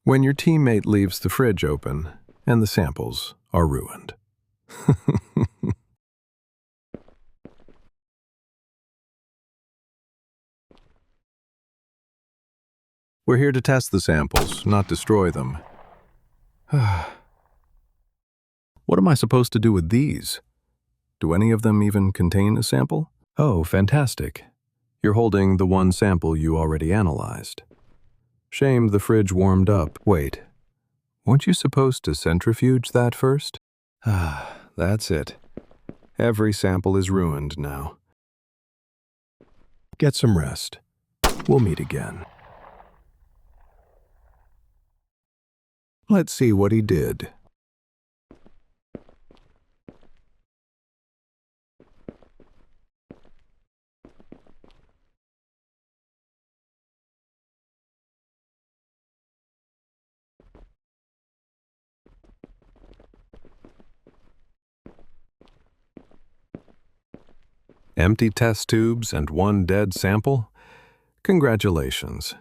When your teammate leaves the fridge open and the samples are ruined. We're here to test the samples, not destroy them. What am I supposed to do with these? Do any of them even contain a sample? Oh, fantastic. You're holding the one sample you already analyzed. Shame the fridge warmed up. Wait, weren't you supposed to centrifuge that first? That's it. Every sample is ruined now. Get some rest. We'll meet again. Let's see what he did. Empty test tubes and one dead sample? Congratulations.